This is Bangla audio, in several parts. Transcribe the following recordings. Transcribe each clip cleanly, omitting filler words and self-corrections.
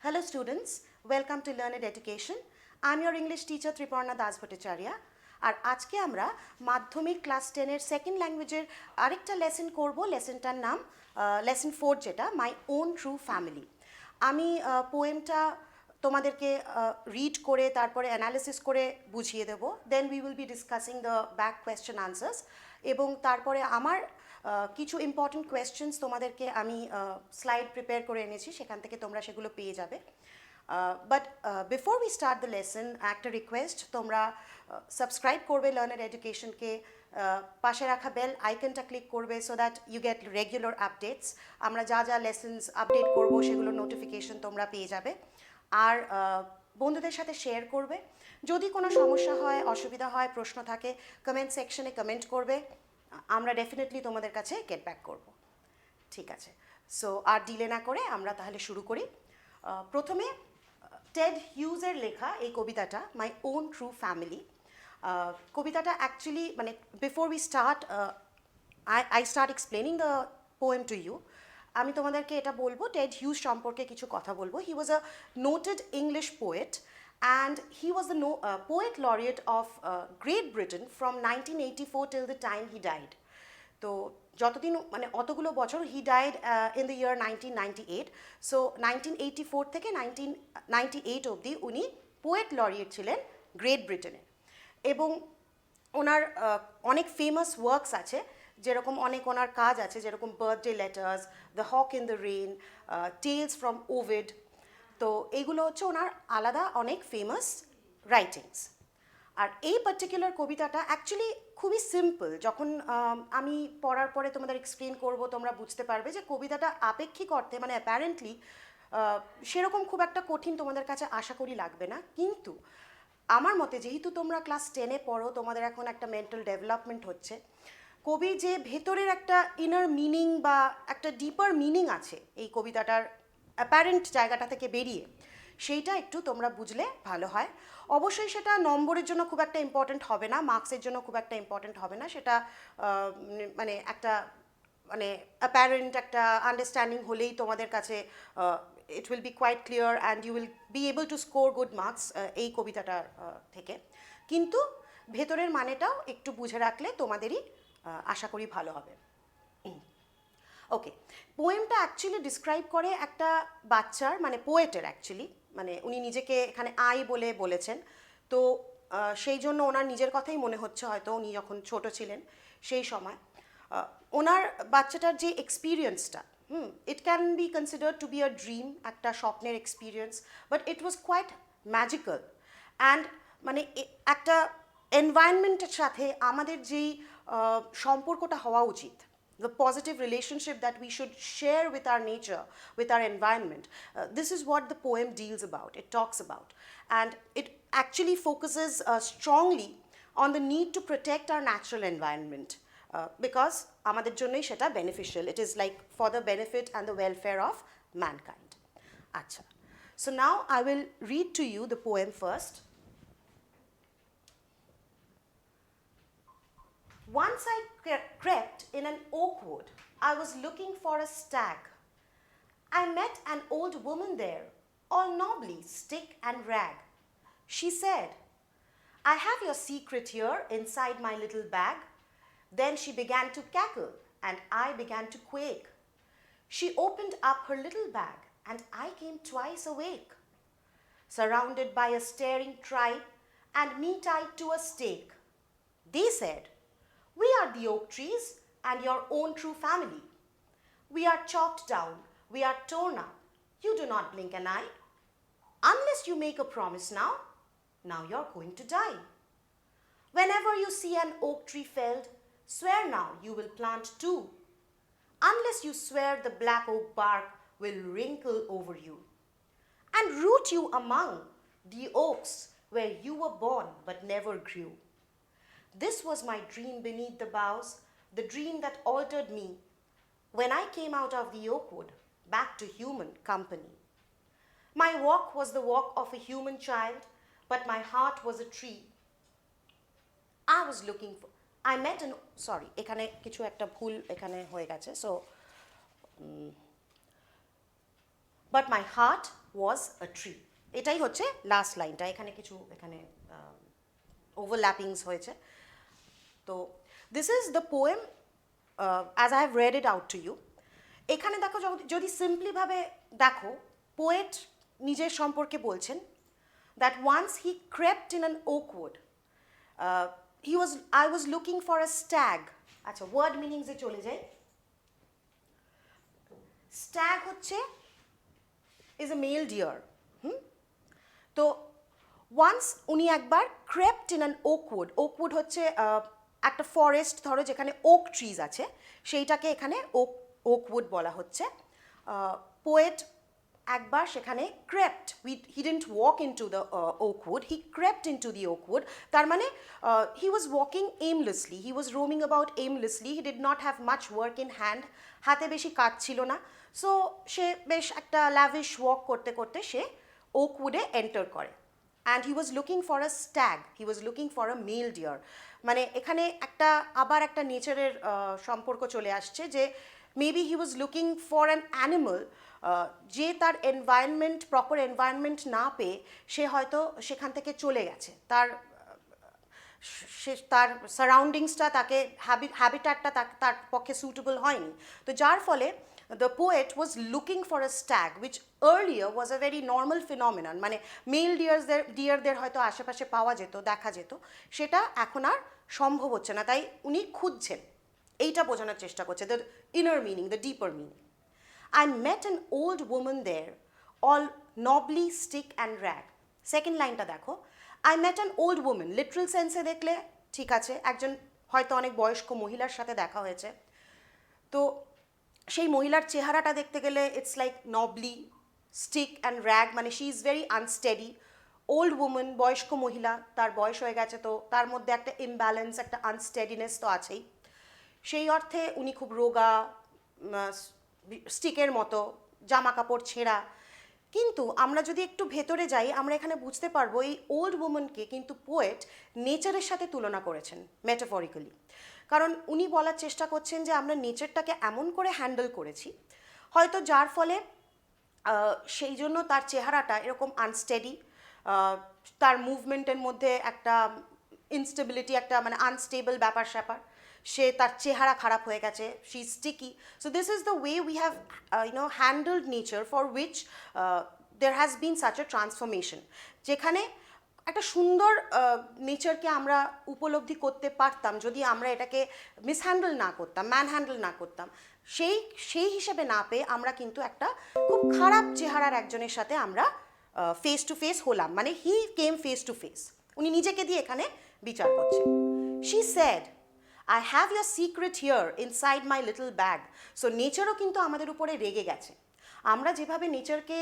Hello students, welcome to Learned Education. I'm your English teacher Triparna Das Bhattacharya. আর আজকে আমরা মাধ্যমিক ক্লাস 10 এর সেকেন্ড ল্যাঙ্গুয়েজের আরেকটা লেসন করব। লেসনটার নাম লেসন 4 যেটা মাই ওন ট্রু ফ্যামিলি। আমি পোয়েমটা তোমাদেরকে রিড করে তারপরে অ্যানালিসিস করে বুঝিয়ে দেব। Then we will be discussing the back question answers এবং তারপরে আমার কিছু ইম্পর্টেন্ট কোয়েশ্চেন্স তোমাদেরকে আমি স্লাইড প্রিপেয়ার করে এনেছি, সেখান থেকে তোমরা সেগুলো পেয়ে যাবে। But before we start the lesson একটা রিকোয়েস্ট, তোমরা সাবস্ক্রাইব করবে লার্নার এডুকেশনকে, পাশে রাখা বেল আইকনটা ক্লিক করবে so that you get regular updates. আমরা যা যা লেসন্স আপডেট করবো সেগুলোর নোটিফিকেশন তোমরা পেয়ে যাবে। আর বন্ধুদের সাথে শেয়ার করবে। যদি কোনো সমস্যা হয়, অসুবিধা হয়, প্রশ্ন থাকে, কমেন্ট সেকশনে কমেন্ট করবে, আমরা ডেফিনেটলি তোমাদের কাছে গেট ব্যাক করব। ঠিক আছে, সো আর ডিলে না করে আমরা তাহলে শুরু করি। প্রথমে টেড হিউজের লেখা এই কবিতাটা মাই ওন ট্রু ফ্যামিলি। কবিতাটা অ্যাকচুয়ালি মানে before we start I start explaining the poem to you, আমি তোমাদেরকে এটা বলবো টেড হিউজ সম্পর্কে কিছু কথা বলবো। He was a noted English poet and he was the poet laureate of Great Britain from 1984 till the time he died. তো যতদিন মানে অতগুলো বছর, he died in the year 1998, so 1984 থেকে 1998 অবধি উনি পোয়েট লরিয়েট ছিলেন গ্রেট ব্রিটেনে। এবং ওনার অনেক ফেমাস ওয়ার্কস আছে, যেরকম অনেক ওনার কাজ আছে, যেরকম birthday letters, the hawk in the rain, tales from Ovid. তো এইগুলো হচ্ছে ওনার আলাদা অনেক ফেমাস রাইটিংস। আর এই পার্টিকুলার কবিতাটা অ্যাকচুয়ালি খুবই সিম্পল। যখন আমি পড়ার পরে তোমাদের এক্সপ্লেন করব, তোমরা বুঝতে পারবে যে কবিতাটা আপেক্ষিক অর্থে মানে অ্যাপারেন্টলি সেরকম খুব একটা কঠিন তোমাদের কাছে আশা করি লাগবে না। কিন্তু আমার মতে, যেহেতু তোমরা ক্লাস 10-এ পড়ো, তোমাদের এখন একটা মেন্টাল ডেভেলপমেন্ট হচ্ছে, কবি যে ভেতরের একটা ইনার মিনিং বা একটা ডিপার মিনিং আছে এই কবিতাটার অ্যাপারেন্ট জায়গাটা থেকে বেরিয়ে, সেইটা একটু তোমরা বুঝলে ভালো হয়। অবশ্যই সেটা নম্বরের জন্য খুব একটা ইম্পর্ট্যান্ট হবে না, মার্কসের জন্য খুব একটা ইম্পর্ট্যান্ট হবে না, সেটা মানে একটা মানে অ্যাপারেন্ট একটা আন্ডারস্ট্যান্ডিং হলেই তোমাদের কাছে it will be quite clear and you will be able to score good marks এই কবিতাটার থেকে। কিন্তু ভেতরের মানেটাও একটু বুঝে রাখলে তোমাদেরই আশা করি ভালো হবে। ওকে, পোয়েমটা অ্যাকচুয়ালি ডিসক্রাইব করে একটা বাচ্চার, মানে পোয়েটের অ্যাকচুয়ালি, মানে উনি নিজেকে এখানে আই বলে বলেছেন। তো সেই জন্য ওনার নিজের কথাই মনে হচ্ছে, হয়তো উনি যখন ছোট ছিলেন সেই সময় ওনার বাচ্চাটার যে এক্সপিরিয়েন্সটা, it can be considered to be a dream, একটা স্বপ্নের experience, but it was quite magical. And মানে একটা এনভায়রনমেন্টের সাথে আমাদের যেই সম্পর্কটা হওয়া উচিত, the positive relationship that we should share with our nature, with our environment. This is what the poem deals about, it talks about. And it actually focuses strongly on the need to protect our natural environment because amader jonnoi seta beneficial. It is like for the benefit and the welfare of mankind. Acha. So now I will read to you the poem first. Once I crept in an oak wood. I was looking for a stag. I met an old woman there, all knobbly, stick and rag. She said, I have your secret here inside my little bag. Then she began to cackle, and I began to quake. She opened up her little bag, and I came twice awake, surrounded by a staring tribe and me tied to a stake. They said, we are the oak trees and your own true family. We are chopped down, we are torn up. You do not blink an eye. Unless you make a promise now you're going to die. Whenever you see an oak tree felled, swear now you will plant two. Unless you swear, the black oak bark will wrinkle over you and root you among the oaks where you were born but never grew. This was my dream beneath the boughs, the dream that altered me when I came out of the oak wood back to human company. My walk was the walk of a human child, but my heart was a tree. I was looking for, I met an, sorry, এখানে কিছু একটা ভুল এখানে হয়ে গেছে, so but my heart was a tree. এটাই হচ্ছে লাস্ট লাইনটা, এখানে কিছু ওভারল্যাপিংস হয়েছে। তো this is the poem as I have read it out to you. এখানে দেখো, যদি সিম্পলিভাবে দেখো, পোয়েট নিজের সম্পর্কে বলছেন that once he crept in an oak wood. I was looking for a stag. আচ্ছা, ওয়ার্ড মিনিংসে চলে যাই। স্ট্যাগ হচ্ছে ইজ এ মেল ডিয়ার। তো ওয়ান্স উনি একবার crept in an Oakwood. Oakwood হচ্ছে একটা ফরেস্ট, ধরো যেখানে ওক ট্রিজ আছে, সেইটাকে এখানে ওকউড বলা হচ্ছে। পোয়েট একবার সেখানে crept, he didn't walk into the oakwood, he crept into the oakwood. তার মানে he was walking aimlessly, he was roaming about aimlessly, he did not have much work in hand, হাতে বেশি কাজ ছিল না। সো সে বেশ একটা ল্যাভিশ ওয়াক করতে করতে সে ওকউডে এন্টার করে। And he was looking for a stag, he was looking for a male deer. মানে এখানে আবার একটা নেচারের সম্পর্ক চলে আসছে, যে maybe he was looking for an animal, যে তার এনভায়রনমেন্ট, প্রপার এনভায়রনমেন্ট না পেয়ে সে হয়তো সেখান থেকে চলে গেছে, তার সারাউন্ডিংসটা, তাকে হ্যাবিটাটটা তার পক্ষে সুটেবল হয়নি। তো যার ফলে the poet was looking for a stag, which earlier was a very normal phenomenon. মানে মেল ডিয়ারদের হয়তো আশেপাশে পাওয়া যেত, দেখা যেত, সেটা এখন আর সম্ভব হচ্ছে না, তাই উনি খুঁজছেন। এইটা বোঝানোর চেষ্টা করছে, the inner meaning, the deeper meaning. I met an old woman there, all nobly stick and rag. Second লাইনটা দেখো, I met an old woman, literal sense দেখলে ঠিক আছে, একজন হয়তো অনেক বয়স্ক মহিলার সাথে দেখা হয়েছে। তো সেই মহিলার চেহারাটা দেখতে গেলে it's like nobly, stick and rag, মানে she is very unsteady. Old women, বয়স্ক মহিলা, তার বয়স হয়ে গেছে, তো তার মধ্যে একটা ইমব্যালেন্স, একটা আনস্টেডিনেস তো আছেই। সেই অর্থে উনি খুব রোগা, স্টিকের মতো, জামা কাপড় ছেঁড়া। কিন্তু আমরা যদি একটু ভেতরে যাই, আমরা এখানে বুঝতে পারবো এই ওল্ড উমেনকে কিন্তু পোয়েট নেচারের সাথে তুলনা করেছেন, মেটাফরিক্যালি। কারণ উনি বলার চেষ্টা করছেন যে আমরা নেচারটাকে এমন করে হ্যান্ডেল করেছি, হয়তো যার ফলে সেই জন্য তার চেহারাটা এরকম আনস্টেডি, তার মুভমেন্টের মধ্যে একটা ইনস্টেবিলিটি, একটা মানে আনস্টেবল ব্যাপার স্যাপার, সে তার চেহারা খারাপ হয়ে গেছে, she is sticky. So this is the way we have handled nature, for which there has been such a transformation, যেখানে একটা সুন্দর নেচারকে আমরা উপলব্ধি করতে পারতাম যদি আমরা এটাকে মিসহ্যান্ডেল না করতাম, ম্যানহ্যান্ডেল না করতাম। সেই হিসেবে না পেয়ে আমরা কিন্তু একটা খুব খারাপ চেহারার একজনের সাথে আমরা ফেস টু ফেস হলাম, মানে he came face to face. উনি নিজেকে দিয়ে এখানে বিচার করছেন। She said, I have your secret here inside my little bag. So নেচারও কিন্তু আমাদের উপরে রেগে গেছে। আমরা যেভাবে নেচারকে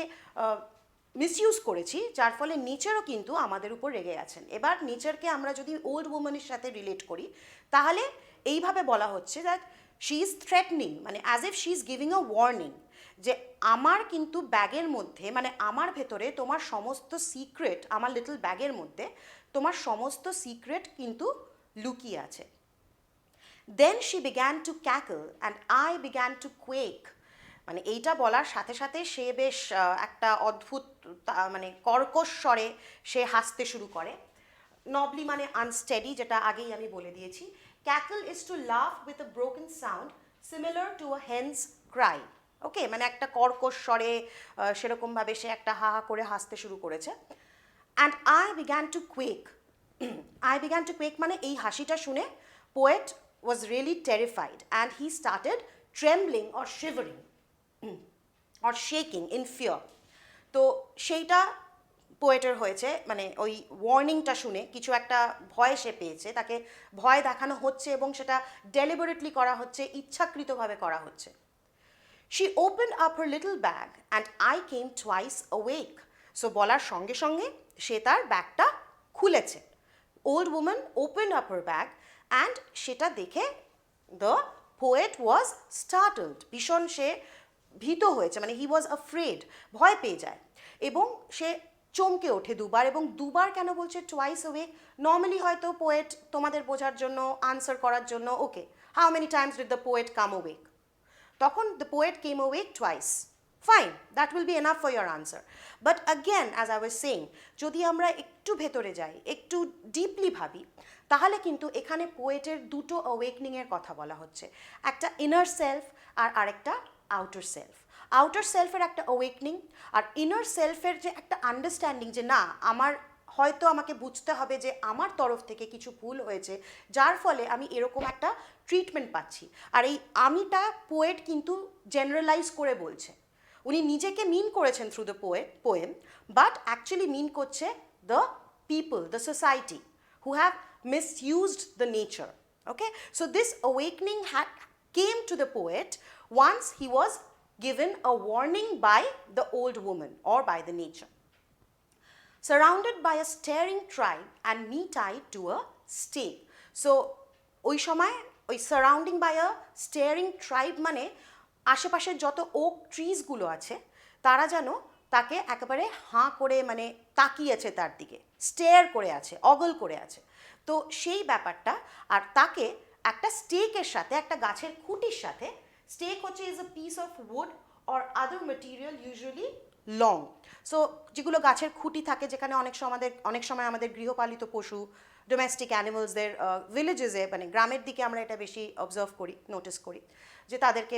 মিসইউজ করেছি, যার ফলে নেচারও কিন্তু আমাদের উপর রেগে গেছেন। এবার নেচারকে আমরা যদি ওল্ড উমেনের সাথে রিলেট করি, তাহলে এইভাবে বলা হচ্ছে দ্যাট শি ইজ থ্রেটনিং, মানে as if she is giving a warning, যে আমার কিন্তু ব্যাগের মধ্যে, মানে আমার ভেতরে তোমার সমস্ত সিক্রেট, আমার লিটল ব্যাগের মধ্যে তোমার সমস্ত সিক্রেট কিন্তু লুকিয়ে আছে। Then she began to cackle and I began to quake. মানে এইটা বলার সাথে সাথে সে বেশ একটা অদ্ভুত, মানে কর্কশ স্বরে সে হাসতে শুরু করে। নবলি মানে আনস্টেডি, যেটা আগেই আমি বলে দিয়েছি। Cackle is to laugh with a broken sound similar to a hen's cry. Okay, মানে একটা কর্কশ স্বরে সেরকমভাবে সে একটা হা হা করে হাসতে শুরু করেছে। And I began to quake, I began to quake মানে এই হাসিটা শুনে poet was really terrified and he started trembling or shivering or shaking in fear. তো সেইটা পোয়েটের হয়েছে, মানে ওই ওয়ার্নিংটা শুনে কিছু একটা ভয় সে পেয়েছে, তাকে ভয় দেখানো হচ্ছে এবং সেটা ডেলিবারেটলি করা হচ্ছে, ইচ্ছাকৃতভাবে করা হচ্ছে। She opened up her little bag and I came twice awake. So বলার সঙ্গে সঙ্গে সে তার ব্যাগটা খুলেছে। Old woman opened up her bag and সেটা দেখে দ্য পোয়েট ওয়াজ স্টার্টলড, ভীষণ সে ভীত হয়েছে, মানে হি ওয়াজ অ্যাফ্রেড, ভয় পেয়ে যায় এবং সে চমকে ওঠে দুবার। এবং দুবার কেন বলছে, টোয়াইস অ্যাওয়েক, নর্মালি হয়তো পোয়েট তোমাদের বোঝার জন্য, আনসার করার জন্য, okay, how many times did the poet come awake, তখন the poet came awake twice. Fine, that will be enough for your answer. But again, as I was saying, যদি আমরা একটু ভেতরে যাই, একটু ডিপলি ভাবি, তাহলে কিন্তু এখানে পোয়েটের দুটো অ্যাওয়েকনিংয়ের কথা বলা হচ্ছে, একটা ইনার সেলফ আর আরেকটা আউটার সেলফ। আউটার সেলফের একটা অ্যাওয়েকনিং আর ইনার সেলফের যে একটা আন্ডারস্ট্যান্ডিং যে না, আমার হয়তো আমাকে বুঝতে হবে যে আমার তরফ থেকে কিছু ভুল হয়েছে, যার ফলে আমি এরকম একটা ট্রিটমেন্ট পাচ্ছি। আর এই আমিটা পোয়েট কিন্তু জেনারেলাইজ করে বলছে, উনি নিজেকে মিন করেছেন through the poem, but actually mean করছে the people, the society who have misused the nature. Okay, so this awakening came to the poet once he was given a warning by the old woman or by the nature. Surrounded by a staring tribe and me tied to a stake. So ওই সময় ওই surrounding by a staring tribe মানে আশেপাশের যত ওক ট্রিজগুলো আছে তারা যেন তাকে একেবারে হাঁ করে মানে তাকিয়েছে তার দিকে, স্টেয়ার করে আছে, অগল করে আছে। তো সেই ব্যাপারটা, আর তাকে একটা স্টেকের সাথে, একটা গাছের খুঁটির সাথে, স্টেক হচ্ছে is a piece of wood or other material usually long. So যেগুলো গাছের খুঁটি থাকে, যেখানে অনেক সময় আমাদের গৃহপালিত পশু, ডোমেস্টিক অ্যানিমালসদের ভিলেজেসে মানে গ্রামের দিকে আমরা এটা বেশি অবজার্ভ করি, নোটিস করি যে তাদেরকে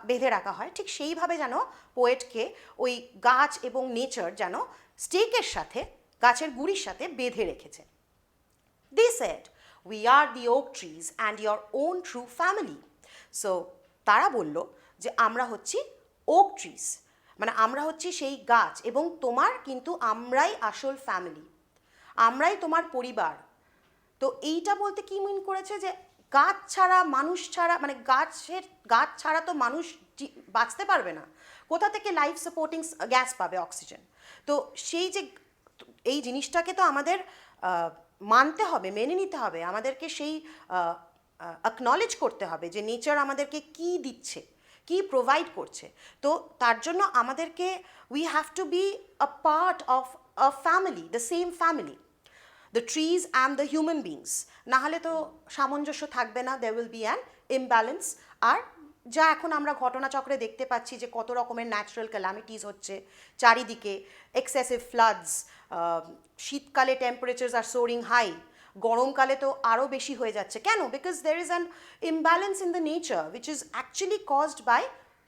বেঁধে রাখা হয়, ঠিক সেইভাবে যেন পোয়েটকে ওই গাছ এবং নেচার যেন স্টেকের সাথে, গাছের গুড়ির সাথে বেঁধে রেখেছে। They said, we are the oak trees and your own true family. So তারা বলল যে আমরা হচ্ছি ওক ট্রিজ, মানে আমরা হচ্ছি সেই গাছ এবং তোমার কিন্তু আমরাই আসল ফ্যামিলি, আমরাই তোমার পরিবার। তো এইটা বলতে কি মিন করেছে যে গাছ ছাড়া, মানুষ ছাড়া, মানে গাছ ছাড়া তো মানুষ বাঁচতে পারবে না, কোথা থেকে লাইফ সাপোর্টিং গ্যাস পাবে, অক্সিজেন। তো সেই যে এই জিনিসটাকে তো আমাদের মানতে হবে, মেনে নিতে হবে, আমাদেরকে সেই অ্যাকনলেজ করতে হবে যে নেচার আমাদেরকে কি দিচ্ছে, কি প্রোভাইড করছে। তো তার জন্য আমাদেরকে we have to be a part of a family, the same family, the trees and the human beings. নাহলে তো সামঞ্জস্য থাকবে না, there will be an imbalance. আর যা এখন আমরা ঘটনাচক্রে দেখতে পাচ্ছি যে কত রকমের ন্যাচারাল ক্যালামিটিস হচ্ছে চারিদিকে, এক্সেসিভ ফ্লাডস, শীতকালে টেম্পারেচার্স আর সোরিং হাই, গরমকালে তো আরও বেশি হয়ে যাচ্ছে। কেন? Because there is an imbalance in the nature which is actually caused by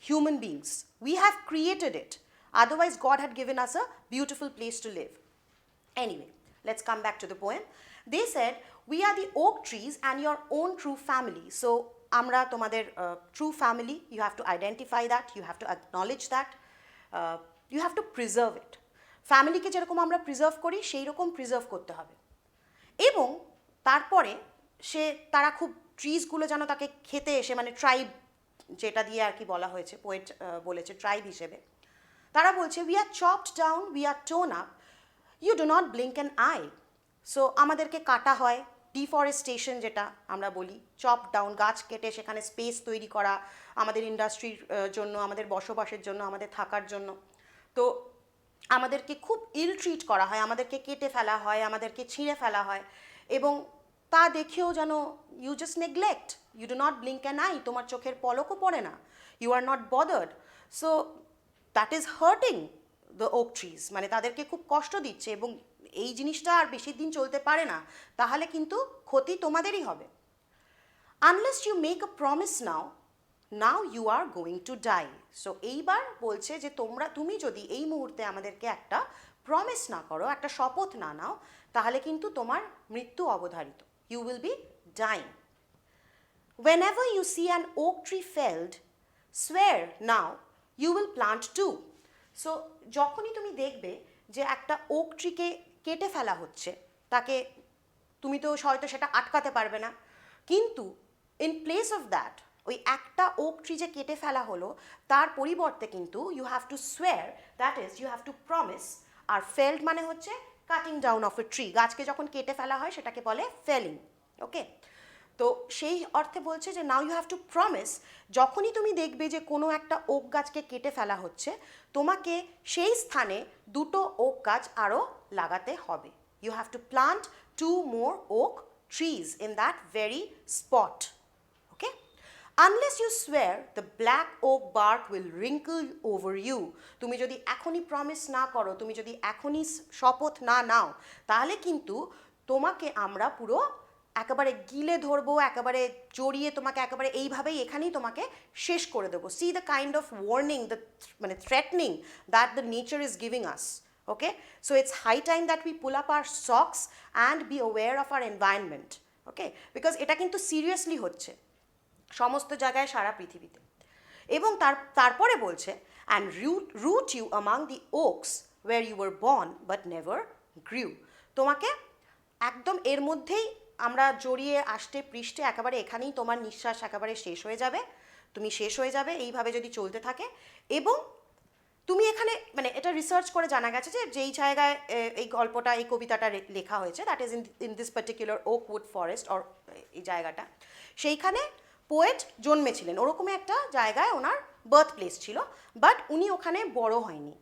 human beings. We have created it. Otherwise, God had given us a beautiful place to live. Anyway, let's come back to the poem. They said, we are the oak trees and your own true family. So, amra tomader true family, you have to identify that, you have to acknowledge that, you have to preserve it. Family ke jerokom amra preserve kori, সেই রকম preserve করতে হবে। এবং তারপরে তারা খুব ট্রিজগুলো যেন তাকে খেতে এসে, মানে ট্রাইব যেটা দিয়ে আর কি বলা হয়েছে, পোয়েট বলেছে ট্রাইব হিসেবে, তারা বলছে we are chopped down, we are torn up, you do not blink an eye. So আমাদেরকে কাটা হয়, ডিফরেস্টেশন যেটা আমরা বলি, চপ ডাউন, গাছ কেটে সেখানে স্পেস তৈরি করা আমাদের ইন্ডাস্ট্রির জন্য, আমাদের বসবাসের জন্য, আমাদের থাকার জন্য। তো আমাদেরকে খুব ইল ট্রিট করা হয়, আমাদেরকে কেটে ফেলা হয়, আমাদেরকে ছিঁড়ে ফেলা হয়, এবং তা দেখেও যেন you just neglect, you do not blink an eye, তোমার চোখের পলকও পড়ে না, you are not bothered. So that is hurting the oak trees, মানে তাদেরকে খুব কষ্ট দিচ্ছে, এবং এই জিনিসটা আর বেশি দিন চলতে পারে না, তাহলে কিন্তু ক্ষতি তোমাদেরই হবে। Unless you make a promise now you are going to die. So এইবার বলছে যে তুমি যদি এই মুহূর্তে আমাদেরকে একটা প্রমিস না করো, একটা শপথ না নাও, তাহলে কিন্তু তোমার মৃত্যু অবধারিত, you will be dying. Whenever you see an oak tree felled, swear now you will plant two. So যখনই তুমি দেখবে যে একটা ওক ট্রিকে কেটে ফেলা হচ্ছে, তাকে তুমি তো হয়তো সেটা আটকাতে পারবে না, কিন্তু ইন প্লেস অফ দ্যাট, ওই একটা ওক ট্রি যে কেটে ফেলা হলো তার পরিবর্তে কিন্তু you have to swear, that is you have to promise. আর ফেল্ড মানে হচ্ছে cutting down of a tree, গাছকে যখন কেটে ফেলা হয় সেটাকে বলে ফেলিং। ওকে, তো সেই অর্থে বলছে যে now you have to promise, যখনই তুমি দেখবে যে কোনো একটা ওক গাছকে কেটে ফেলা হচ্ছে, তোমাকে সেই স্থানে দুটো ওক গাছ আরও লাগাতে হবে। You have to plant 2 more oak trees in that very spot. Okay, unless you swear the black oak bark will wrinkle over you, তুমি যদি এখনই প্রমিস না করো, তুমি যদি এখনই শপথ না নাও, তাহলে কিন্তু তোমাকে আমরা পুরো একেবারে গিলে ধরবো, একেবারে জড়িয়ে তোমাকে একেবারে এইভাবেই এখানেই তোমাকে শেষ করে দেবো। See the kind of warning, the মানে threatening that the nature is giving us. Okay, so it's high time that we pull up our socks and be aware of our environment. Okay, because এটা কিন্তু সিরিয়াসলি হচ্ছে সমস্ত জায়গায় সারা পৃথিবীতে। এবং তারপরে বলছে and root you among the oaks where you were born but never grew, তোমাকে একদম এর মধ্যেই আমরা জড়িয়ে আষ্টে পৃষ্ঠে একেবারে এখানেই তোমার নিঃশ্বাস একেবারে শেষ হয়ে যাবে, তুমি শেষ হয়ে যাবে এইভাবে যদি চলতে থাকে। এবং তুমি এখানে মানে এটা রিসার্চ করে জানা গেছে যে যেই জায়গায় এই গল্পটা এই কবিতাটা লেখা হয়েছে, that is in this particular oakwood forest or এই জায়গাটা, সেইখানে পোয়েট জন্মেছিলেন, ওরকমই একটা জায়গায় ওনার বার্থ প্লেস ছিল, বাট উনি ওখানে বড় হয়নি,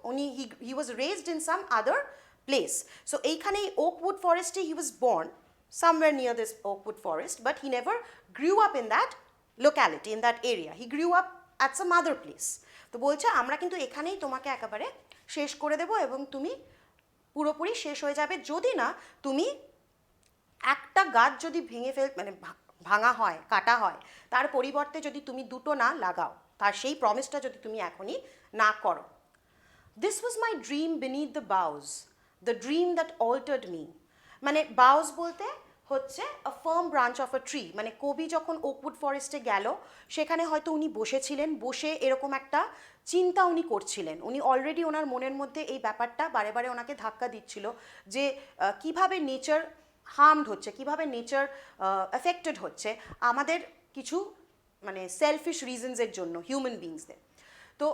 উনি he was raised in some other place. So এইখানে এই ওকউড ফরেস্টে he was born somewhere near this oakwood forest, but he never grew up in that locality, in that area. He grew up at some other place. তো বলছে আমরা কিন্তু এখানেই তোমাকে একেবারে শেষ করে দেব এবং তুমি পুরোপুরি শেষ হয়ে যাবে যদি না তুমি একটা গাছ যদি ভেঙে মানে ভাঙা হয়, কাটা হয়, তার পরিবর্তে যদি তুমি দুটো না লাগাও, তার সেই প্রমিসটা যদি তুমি এখনই না করো। This was my dream beneath the boughs, the dream that altered me. মানে বাউজ বলতে হচ্ছে a firm branch of a tree, মানে কবি যখন ওকউড ফরেস্টে গেল সেখানে হয়তো উনি বসেছিলেন, বসে এরকম একটা চিন্তা উনি করছিলেন, উনি অলরেডি ওনার মনের মধ্যে এই ব্যাপারটা বারে বারে ওনাকে ধাক্কা দিচ্ছিল যে কিভাবে নেচার হার্মড হচ্ছে, কিভাবে নেচার এফেক্টেড হচ্ছে আমাদের কিছু মানে সেলফিশ রিজনসের জন্য হিউম্যান বিংসদের। তো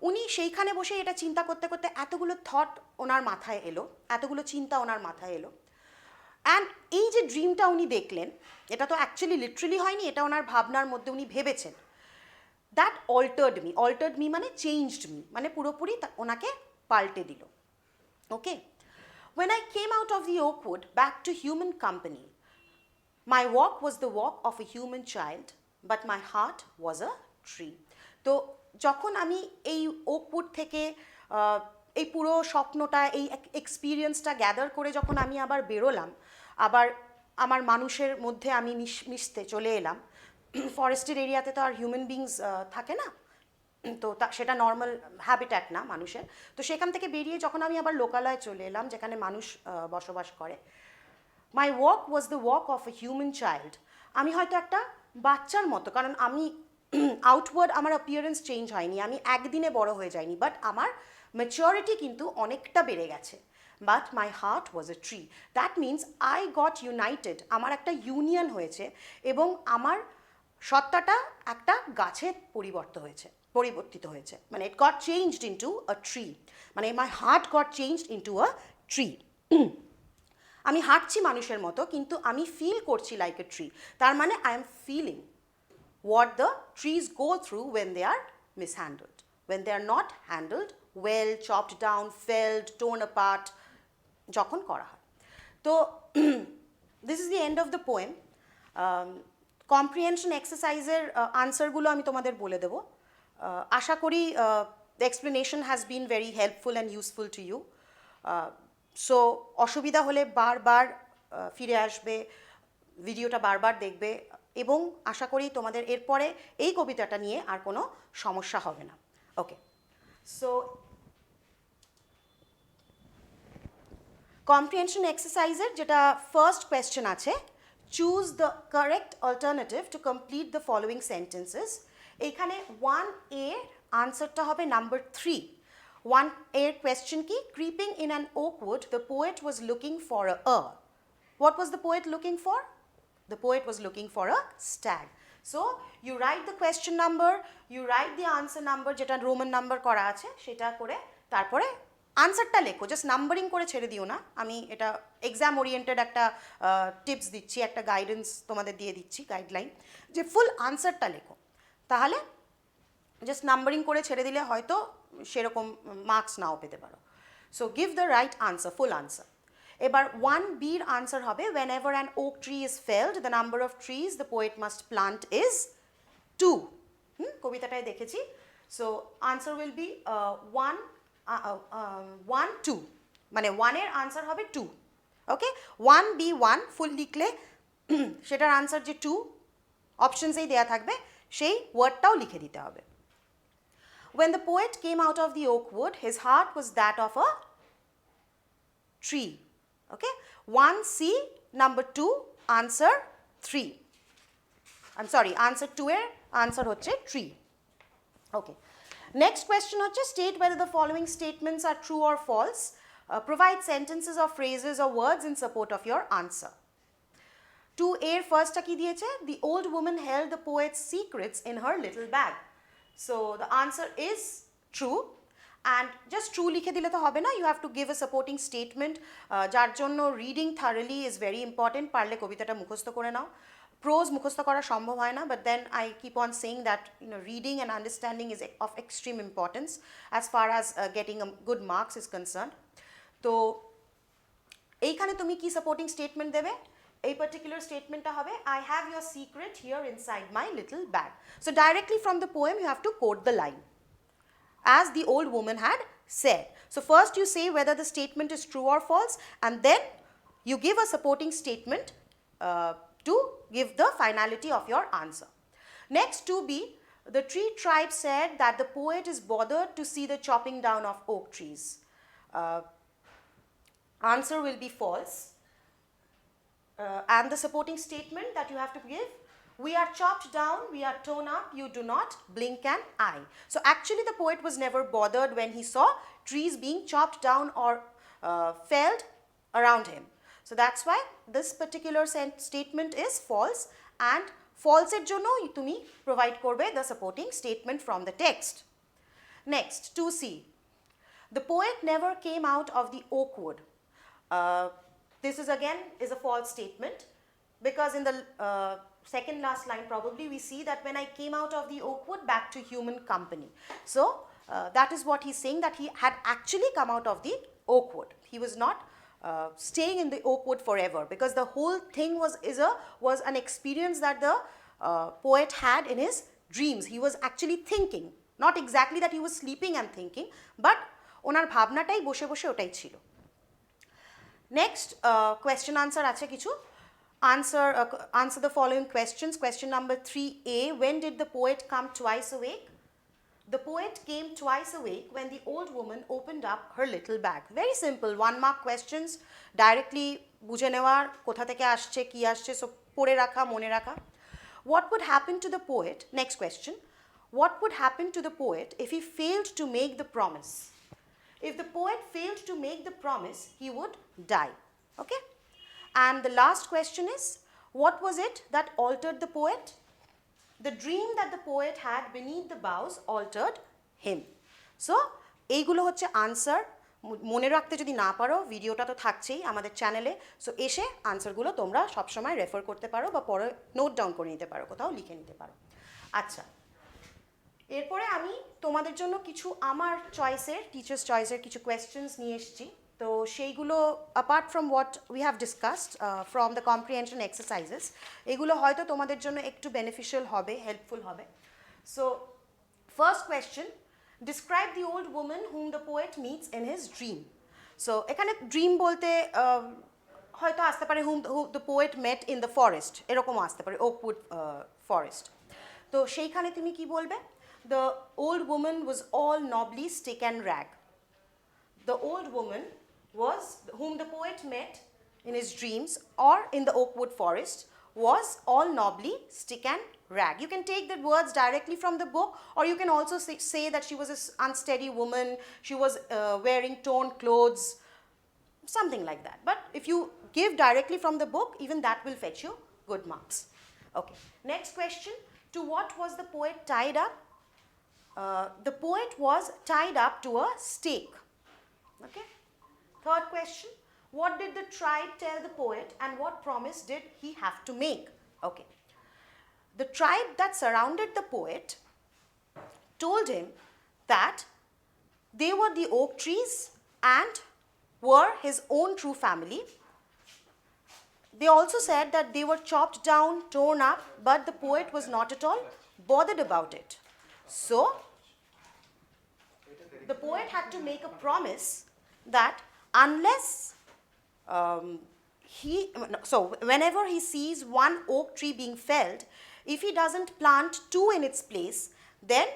উনি সেইখানে বসে এটা চিন্তা করতে করতে এতগুলো থট ওনার মাথায় এলো, এতগুলো চিন্তা ওনার মাথায় এলো। অ্যান্ড এই যে ড্রিমটা উনি দেখলেন, এটা তো অ্যাকচুয়ালি লিটারালি হয়নি, এটা ওনার ভাবনার মধ্যে উনি ভেবেছেন। দ্যাট অল্টার্ড মি মানে চেঞ্জড মি, মানে পুরোপুরি ওনাকে পাল্টে দিল। ওকে, when I came out of the oakwood back to human company, my walk was the walk of a human child, but my heart was a tree. তো যখন আমি এই ওকউড থেকে এই পুরো স্বপ্নটা, এই এক্সপিরিয়েন্সটা গ্যাদার করে যখন আমি আবার বেরোলাম, আবার আমার মানুষের মধ্যে আমি মিশতে চলে এলাম, ফরেস্টের এরিয়াতে তো আর হিউম্যান বিংস থাকে না, তো সেটা নর্মাল হ্যাবিট্যাট না মানুষের। তো সেখান থেকে বেরিয়ে যখন আমি আবার লোকালয়ে চলে এলাম যেখানে মানুষ বসবাস করে, my walk was the walk of a human child. আমি হয়তো একটা বাচ্চার মতো, কারণ আমি আউটওয়ার্ড আমার অ্যাপিয়ারেন্স চেঞ্জ হয়নি, আমি একদিনে বড় হয়ে যাইনি, বাট আমার ম্যাচিওরিটি কিন্তু অনেকটা বেড়ে গেছে। But my heart was a tree, that means I got United, আমার একটা ইউনিয়ন হয়েছে এবং আমার সত্তাটা একটা গাছে পরিবর্তিত হয়েছে, মানে it got changed into a tree, মানে my heart got changed into a tree. আমি হাঁটছি মানুষের মতো কিন্তু আমি ফিল করছি লাইক এ ট্রি, তার মানে I am feeling what the trees go through when they are mishandled, when they are not handled well, chopped down, felled, torn apart, যখন করা হয়। তো this is the end of the poem. Comprehension এক্সারসাইজের আনসারগুলো আমি তোমাদের বলে দেবো। আশা করি the explanation has been very helpful and useful to you. So অসুবিধা হলে বারবার ফিরে আসবে, ভিডিওটা বারবার দেখবে এবং আশা করি তোমাদের এরপরে এই কবিতাটা নিয়ে আর কোনো সমস্যা হবে না। ওকে, সো কম্প্রিহেনশন এক্সারসাইজের যেটা ফার্স্ট কোয়েশ্চেন আছে, choose the correct alternative to complete the following sentences. এইখানে 1A আনসারটা হবে নাম্বার 3। 1A কোয়েশ্চেন কি? Creeping in an Oakwood the poet was looking for a. What was the poet looking for? The poet was looking for a stag. So you write the question number, you write the answer number, যেটা রোমান নাম্বার করা আছে সেটা করে তারপরে আনসারটা লেখো, জাস্ট নাম্বারিং করে ছেড়ে দিও না। আমি এটা এক্সাম ওরিয়েন্টেড একটা টিপস দিচ্ছি, একটা গাইডেন্স তোমাদের দিয়ে দিচ্ছি, গাইডলাইন, যে ফুল আনসারটা লেখো। তাহলে জাস্ট নাম্বারিং করে ছেড়ে দিলে হয়তো সেরকম মার্কস নাও পেতে পারো। So give the right answer, full answer. এবার 1Bর আনসার হবে, whenever an oak tree is felled, the number of trees the poet must plant is 2 কবিতাটায় দেখেছি সো আনসার উইল বি 1 2 মানে 1 এর আনসার হবে 2 ওকে 1B1 ফুল লিখলে সেটার আনসার যে 2 অপশনসেই দেয়া থাকবে সেই ওয়ার্ডটাও লিখে দিতে হবে When the poet came out of the oak wood, his heart was that of a tree. Okay? 1C, number 2, answer 3. I'm sorry, answer 2 এর answer হচ্ছে 3. Okay. Next question হচ্ছে state whether the following statements are true or false. Provide sentences or phrases or words in support of your answer. 2A এর ফার্স্টটা কি দিয়েছে? The old woman held the poet's secrets in her little bag. So the answer is true and just true লিখে দিলে তো হবে না you have to give a supporting statement যার জন্য reading thoroughly is very important পারলে কবিতাটা মুখস্থ করে নাও prose মুখস্থ করা সম্ভব হয় না but then I keep on saying that reading and understanding is of extreme importance as far as getting a good marks is concerned তো এইখানে তুমি কি supporting statement দেবে এই particular statementটা হবে I have your secret here inside my little bag. So directly from the poem you have to quote the line as the old woman had said. So first you say whether the statement is true or false and then you give a supporting statement to give the finality of your answer. Next 2B, the tree tribe said that the poet is bothered to see the chopping down of oak trees. Answer will be false. And the supporting statement that you have to give we are chopped down we are torn up you do not blink an eye so actually the poet was never bothered when he saw trees being chopped down or felled around him so that's why this particular statement is false and false এর জন্য তুমি provide করবে the supporting statement from the text next 2C the poet never came out of the oak wood this is again is a false statement because in the second last line probably we see that when I came out of the oak wood back to human company. So that is what he's saying that he had actually come out of the oak wood. He was not staying in the oak wood forever because the whole thing was an experience that the poet had in his dreams. He was actually thinking, not exactly that he was sleeping and thinking, but ওনার ভাবনাটাই বসে বসে ওটাই ছিল Next question answer আছে কিছু answer the following questions question number 3A when did the poet come twice awake the poet came twice awake when the old woman opened up her little bag very simple 1 mark questions directly বুঝে নেওয়ার কোথা থেকে আসছে কি আসছে সব পড়ে রাখা মনে রাখা what would happen to the poet next question what would happen to the poet if he failed to make the promise If the poet failed to make the promise, he would die. Okay? And the last question is, what was it that altered the poet? The dream that the poet had beneath the boughs altered him. So, এইগুলো হচ্ছে আনসার মনে রাখতে যদি না পারো ভিডিওটা তো থাকছেই আমাদের চ্যানেলে সো এসে আনসারগুলো তোমরা সবসময় রেফার করতে পারো বা পরে নোট ডাউন করে নিতে পারো কোথাও লিখে নিতে পারো আচ্ছা এরপরে আমি তোমাদের জন্য কিছু আমার চয়েসের টিচার্স চয়েসের কিছু কোয়েশ্চেন্স নিয়ে এসেছি তো সেইগুলো apart from what we have discussed from the comprehension exercises এগুলো হয়তো তোমাদের জন্য একটু বেনিফিশিয়াল হবে হেল্পফুল হবে so first question describe the old woman whom the poet meets in his dream so এখানে ড্রিম বলতে হয়তো আসতে পারে whom the poet met in the forest এরকমও আসতে পারে ওকউড ফরেস্ট তো সেইখানে তুমি কি বলবে The old woman was all nobly stick and rag. The old woman was whom the poet met in his dreams or in the oakwood forest was all nobly stick and rag. You can take the words directly from the book or you can also say that she was an unsteady woman, she was wearing torn clothes, something like that. But if you give directly from the book, even that will fetch you good marks. Okay, next question. To what was the poet tied up? The poet was tied up to a stake. Okay. Third question. What did the tribe tell the poet and what promise did he have to make? Okay. The tribe that surrounded the poet told him that they were the oak trees and were his own true family. They also said that they were chopped down, torn up, but the poet was not at all bothered about it. So the poet had to make a promise that unless whenever he sees one oak tree being felled, if he doesn't plant two in its place, then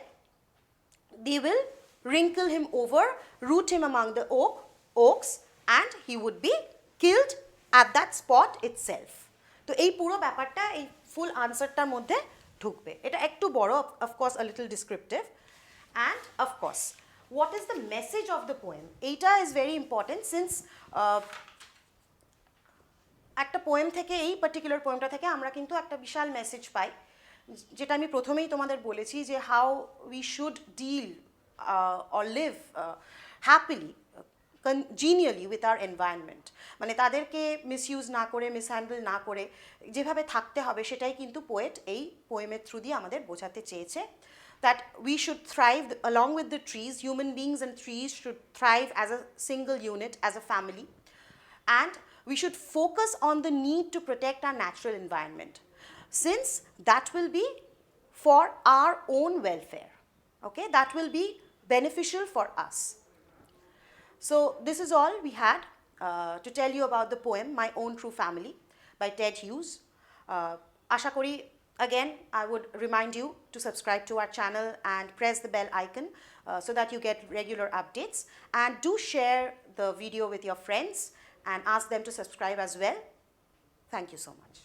they will wrinkle him over, root him among the oaks, and he would be killed at that spot itself. তো এই পুরো ব্যাপারটা এই ফুল আনসারটার মধ্যে ঢুকবে। এটা একটু বড়, of course a little descriptive, and of course what is the message of the poem? এইটা is very important since একটা পোয়েম থেকে, এই পার্টিকুলার পোয়েমটা থেকে আমরা কিন্তু একটা বিশাল মেসেজ পাই, যেটা আমি প্রথমেই তোমাদের বলেছি যে how we should deal or live happily congenially with our environment, মানে তাদেরকে মিসইউজ না করে, মিসহ্যান্ডেল না করে যেভাবে থাকতে হবে সেটাই কিন্তু পোয়েট এই পোয়েমের থ্রু দিয়ে আমাদের বোঝাতে চেয়েছে। That we should thrive along with the trees, human beings and trees should thrive as a single unit, as a family, and we should focus on the need to protect our natural environment, since that will be for our own welfare, okay, that will be beneficial for us. So this is all we had to tell you about the poem My Own True Family by Ted Hughes. Asha kori, again I would remind you to subscribe to our channel and press the bell icon so that you get regular updates, and do share the video with your friends and ask them to subscribe as well. Thank you so much.